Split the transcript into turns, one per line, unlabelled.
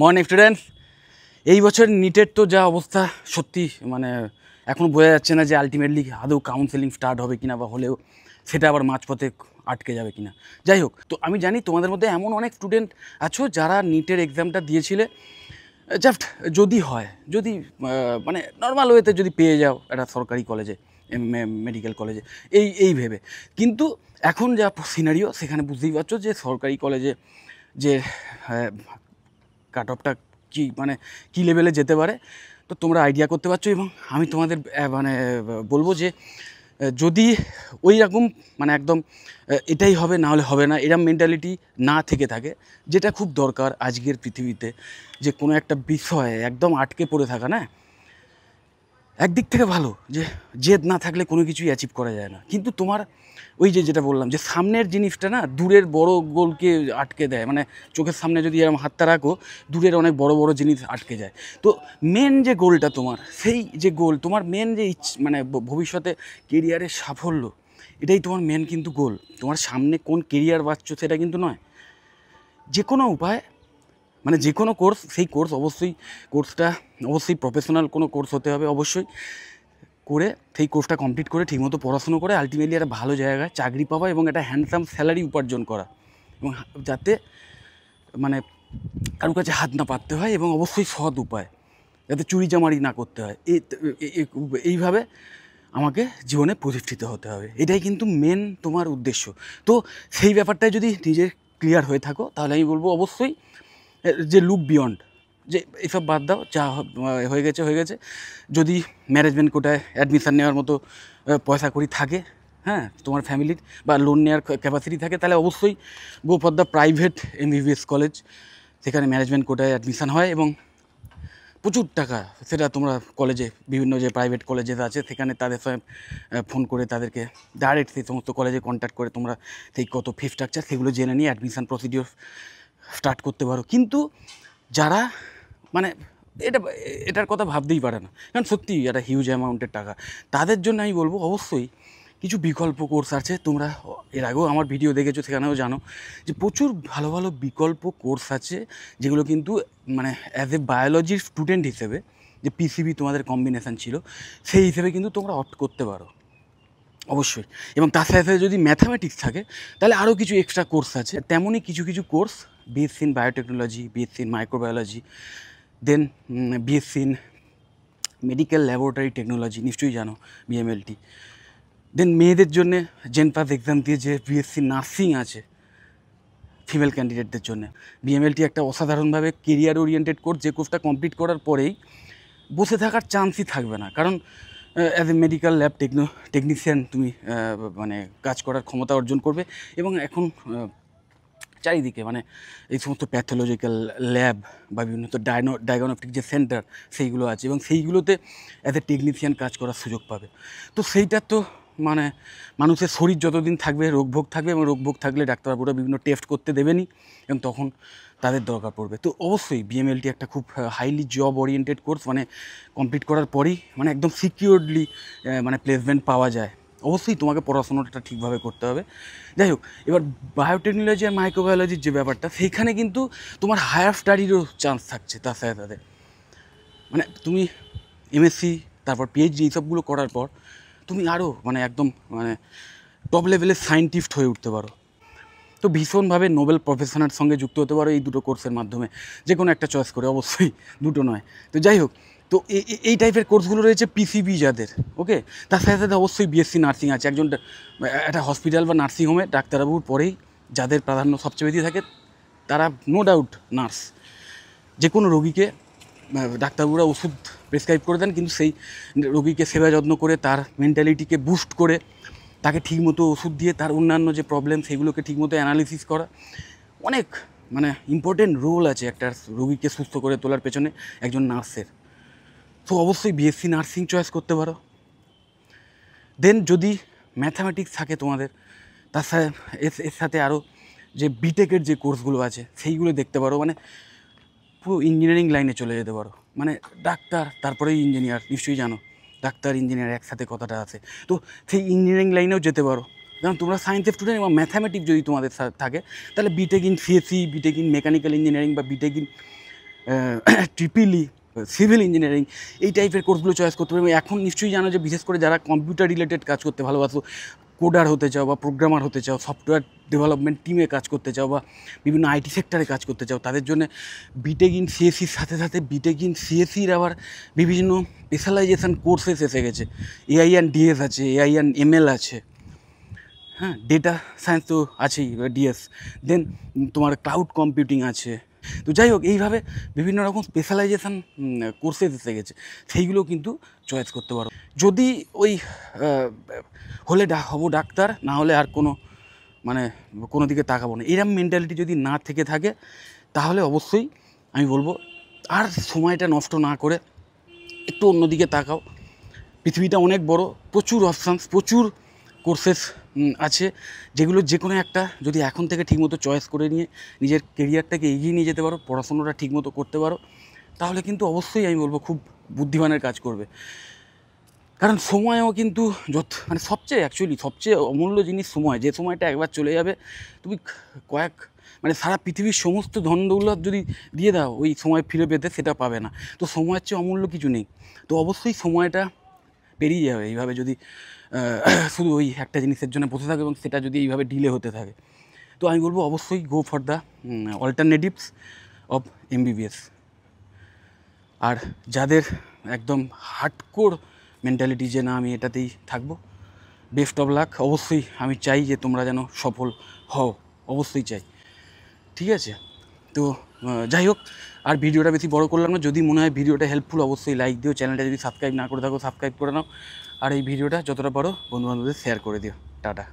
Morning students, এই বছর নিটের তো যা অবস্থা সত্যি মানে এখন বোঝা যাচ্ছে না যে আলটিমেটলি আদৌ কাউন্সেলিং স্টার্ট হবে কিনা বা হলেও সেটা আবার মাঝপথে আটকে যাবে কিনা। যাই হোক, তো আমি জানি তোমাদের মধ্যে এমন অনেক স্টুডেন্ট আছো যারা নিটের এক্সামটা দিয়েছিলে, জাস্ট যদি হয়, যদি মানে নর্মাল ওয়েতে যদি পেয়ে যাও একটা সরকারি কলেজে, মেডিকেল কলেজে, এই ভেবে। কিন্তু এখন যা সিনারিও সেখানে বুঝতেই পারছো যে সরকারি কলেজে যে কাট অফটা কী মানে কী লেভেলে যেতে পারে, তো তোমরা আইডিয়া করতে পারছো। এবং আমি তোমাদের মানে বলবো যে যদি ওই রকম মানে একদম এটাই হবে না হলে হবে না এরম মেন্টালিটি না থেকে থাকে, যেটা খুব দরকার আজকের পৃথিবীতে, যে কোনো একটা বিষয়ে একদম আটকে পড়ে থাকা না একদিক থেকে ভালো, যে জেদ না থাকলে কোনো কিছুই অ্যাচিভ করা যায় না। কিন্তু তোমার ওই যেটা বললাম যে সামনের জিনিসটা না দূরের বড় গোলকে আটকে দেয়, মানে চোখের সামনে যদি এরকম হাতটা রাখো দূরের অনেক বড় বড় জিনিস আটকে যায়। তো মেন যে গোলটা তোমার, সেই যে গোল তোমার মেন যে মানে ভবিষ্যতে কেরিয়ারের সাফল্য, এটাই তোমার মেন কিন্তু গোল। তোমার সামনে কোন কেরিয়ার বাঁচছো সেটা কিন্তু নয়। যে কোনো উপায় মানে যে কোনো কোর্স, সেই কোর্স কোর্সটা অবশ্যই প্রফেশনাল কোনো কোর্স হতে হবে অবশ্যই, করে সেই কোর্সটা কমপ্লিট করে ঠিকমতো পড়াশুনো করে আলটিমেটলি একটা ভালো জায়গায় চাকরি পাওয়া এবং একটা হ্যান্ডসাম স্যালারি উপার্জন করা, এবং যাতে মানে কারোর কাছে হাত না পাততে হয়, এবং অবশ্যই সৎ উপায়, যাতে চুরি চামারি না করতে হয়। এইভাবে আমাকে জীবনে প্রতিষ্ঠিত হতে হবে, এটাই কিন্তু মেন তোমার উদ্দেশ্য। তো সেই ব্যাপারটায় যদি নিজে ক্লিয়ার হয়ে থাকো, তাহলে আমি বলবো অবশ্যই যে লুক বিয়ন্ড, যে এসব বাদ দাও, যা হয়ে গেছে। যদি ম্যানেজমেন্ট কোটায় অ্যাডমিশান নেওয়ার মতো পয়সা কড়ি থাকে, হ্যাঁ, তোমার ফ্যামিলির বা লোন নেওয়ার ক্যাপাসিটি থাকে, তাহলে অবশ্যই go for the private MBBS college. সেখানে ম্যানেজমেন্ট কোটায় অ্যাডমিশান হয় এবং প্রচুর টাকা, সেটা তোমরা কলেজে বিভিন্ন যে প্রাইভেট কলেজেস আছে সেখানে তাদের সঙ্গে ফোন করে তাদেরকে ডাইরেক্ট সেই সমস্ত কলেজে কন্ট্যাক্ট করে তোমরা সেই কত ফি স্ট্রাকচার সেগুলো জেনে নিয়ে অ্যাডমিশান প্রসিডিওর স্টার্ট করতে পারো। কিন্তু যারা মানে এটার কথা ভাবতেই পারে না, কারণ সত্যি একটা হিউজ অ্যামাউন্টের টাকা, তাদের জন্য আমি বলবো অবশ্যই কিছু বিকল্প কোর্স আছে। তোমরা এর আগেও আমার ভিডিও দেখেছো, সেখানেও জানো যে প্রচুর ভালো ভালো বিকল্প কোর্স আছে, যেগুলো কিন্তু মানে অ্যাজ এ বায়োলজির স্টুডেন্ট হিসেবে যে পিসিবি তোমাদের কম্বিনেশান ছিল, সেই হিসেবে কিন্তু তোমরা অপ্ট করতে পারো অবশ্যই। এবং তার সাথে সাথে যদি ম্যাথামেটিক্স থাকে, তাহলে আরও কিছু এক্সট্রা কোর্স আছে। তেমনই কিছু course BSc in biotechnology, BSc in microbiology, then BSc in medical laboratory technology, নিশ্চয়ই জানো BMLT। দেন মেয়েদের জন্যে জেনপাস এক্সাম দিয়ে যে BSc নার্সিং আছে ফিমেল ক্যান্ডিডেটদের জন্য, BMLT একটা অসাধারণভাবে কেরিয়ার ওরিয়েন্টেড কোর্স, যে কোর্সটা কমপ্লিট করার পরেই বসে থাকার চান্সই থাকবে না, কারণ as a medical lab technician তুমি মানে কাজ করার ক্ষমতা অর্জন করবে। এবং এখন চারিদিকে মানে এই সমস্ত প্যাথোলজিক্যাল ল্যাব বা বিভিন্ন ডায়াগনস্টিক যে সেন্টার সেইগুলো আছে, এবং সেইগুলোতে অ্যাজ এ টেকনিশিয়ান কাজ করার সুযোগ পাবে। তো সেইটা তো মানে মানুষের শরীর যতদিন থাকবে রোগভোগ থাকবে, এবং রোগভোগ থাকলে ডাক্তারবাবুরা বিভিন্ন টেস্ট করতে দেবেনি, এবং তখন তাদের দরকার পড়বে। তো অবশ্যই BMLT একটা খুব হাইলি জব ওরিয়েন্টেড কোর্স, মানে কমপ্লিট করার পরেই মানে একদম সিকিউরলি মানে প্লেসমেন্ট পাওয়া যায়। অবশ্যই তোমাকে পড়াশোনাটা ঠিকভাবে করতে হবে। যাই হোক, এবার বায়োটেকনোলজি আর মাইক্রোবায়োলজির যে ব্যাপারটা, সেইখানে কিন্তু তোমার হায়ার স্টাডিরও চান্স থাকছে। তার সাথে সাথে মানে তুমি MSc তারপর PhD এইসবগুলো করার পর তুমি আরও মানে একদম মানে টপ লেভেলের সায়েন্টিস্ট হয়ে উঠতে পারো। তো ভীষণভাবে নোবেল প্রফেশনের সঙ্গে যুক্ত হতে পারো এই দুটো কোর্সের মাধ্যমে, যে কোনো একটা চয়েস করে, অবশ্যই দুটো নয়। তো যাই হোক, তো এই টাইপের কোর্সগুলো রয়েছে PCB যাদের, ওকে। তার সাথে সাথে অবশ্যই BSc নার্সিং আছে। একজন একটা হসপিটাল বা নার্সিংহোমে ডাক্তারবাবুর পরেই যাদের প্রাধান্য সবচেয়ে বেশি থাকে, তারা নো ডাউট নার্স। যে কোনো রোগীকে ডাক্তারবাবুরা ওষুধ প্রেসক্রাইব করে দেন, কিন্তু সেই রোগীকে সেবা যত্ন করে তার মেন্টালিটিকে বুস্ট করে তাকে ঠিকমতো ওষুধ দিয়ে তার অন্যান্য যে প্রবলেম সেগুলোকে ঠিকমতো অ্যানালিসিস করা, অনেক মানে ইম্পর্টেন্ট রোল আছে একটা রোগীকে সুস্থ করে তোলার পেছনে একজন নার্সের। তো অবশ্যই BSc নার্সিং চয়েস করতে পারো। দেন যদি ম্যাথামেটিক্স থাকে তোমাদের, তার সাথে এর সাথে আরও যে বিটেকের যে কোর্সগুলো আছে সেইগুলো দেখতে পারো, মানে পুরো ইঞ্জিনিয়ারিং লাইনে চলে যেতে পারো। মানে ডাক্তার তারপরেই ইঞ্জিনিয়ার, নিশ্চয়ই জানো ডাক্তার ইঞ্জিনিয়ার একসাথে কথাটা আছে। তো সেই ইঞ্জিনিয়ারিং লাইনেও যেতে পারো, কারণ তোমরা সায়েন্সের স্টুডেন্ট এবং ম্যাথামেটিক্স যদি তোমাদের থাকে, তাহলে BTech in CSE, BTech in mechanical engineering বা BTech in triple E, civil engineering, এই টাইপের কোর্সগুলো চয়েস করতে পারবে। এখন নিশ্চয়ই জানো যে বিশেষ করে যারা কম্পিউটার রিলেটেড কাজ করতে ভালোবাসো, কোডার হতে চাও বা প্রোগ্রামার হতে চাও, সফটওয়্যার ডেভেলপমেন্ট টিমে কাজ করতে চাও বা বিভিন্ন আইটি সেক্টরে কাজ করতে চাও, তাদের জন্য বিটেক ইন সিএসসির সাথে সাথে বিটেক ইন সিএসসির আবার বিভিন্ন স্পেশালাইজেশন কোর্সেস এসে গেছে। এআই অ্যান্ড ডিএস আছে, এআই অ্যান্ড এমএল আছে, হ্যাঁ, ডেটা সায়েন্স তো আছেই, ডিএস, দেন তোমার ক্লাউড কম্পিউটিং আছে। তো যাই হোক, এইভাবে বিভিন্ন রকম স্পেশালাইজেশান কোর্সেস এসে গেছে, সেইগুলো কিন্তু চয়েস করতে পারো। যদি ওই হলে হবো ডাক্তার, না হলে আর কোনো দিকে তাকাবো না, এরম মেন্টালিটি যদি না থেকে থাকে, তাহলে অবশ্যই আমি বলবো আর সময়টা নষ্ট না করে একটু অন্যদিকে তাকাও। পৃথিবীটা অনেক বড়, প্রচুর অপশানস, প্রচুর কোর্সেস আছে, যেগুলো যে কোনো একটা যদি এখন থেকে ঠিকমতো চয়েস করে নিয়ে নিজের কেরিয়ারটাকে এগিয়ে নিয়ে যেতে পারো, পড়াশোনাটা ঠিকমতো করতে পারো, তাহলে কিন্তু অবশ্যই আমি বলবো খুব বুদ্ধিমানের কাজ করবে। কারণ সময়ও কিন্তু সবচেয়ে অমূল্য জিনিস সময়। যে সময়টা একবার চলে যাবে, তুমি সারা পৃথিবীর সমস্ত ধন দৌলত যদি দিয়ে দাও ওই সময় ফিরে পেতে, সেটা পাবে না। তো সময়ের চেয়ে অমূল্য কিছু নেই। তো অবশ্যই সময়টা পেরিয়ে যাবে এইভাবে যদি শুধু ওই একটা জিনিসের জন্য বসে থাকে এবং সেটা যদি এইভাবে ডিলে হতে থাকে। তো আমি বলবো অবশ্যই go for the alternatives of MBBS. আর যাদের একদম হার্ডকোর মেন্টালিটি যে না আমি এটাতেই থাকবো, বেস্ট অফ লাক। অবশ্যই আমি চাই যে তোমরা যেন সফল হও, অবশ্যই চাই, ঠিক আছে? তো যাই হোক, আর ভিডিওটা বেশি বড় করলাম না। যদি মনে হয় ভিডিওটা হেল্পফুল, অবশ্যই লাইক দিও। চ্যানেলটা যদি সাবস্ক্রাইব না করে থাকো, সাবস্ক্রাইব করে নাও। আর এই ভিডিওটা যতটা পারো বন্ধুবান্ধবদের শেয়ার করে দিও। টাটা।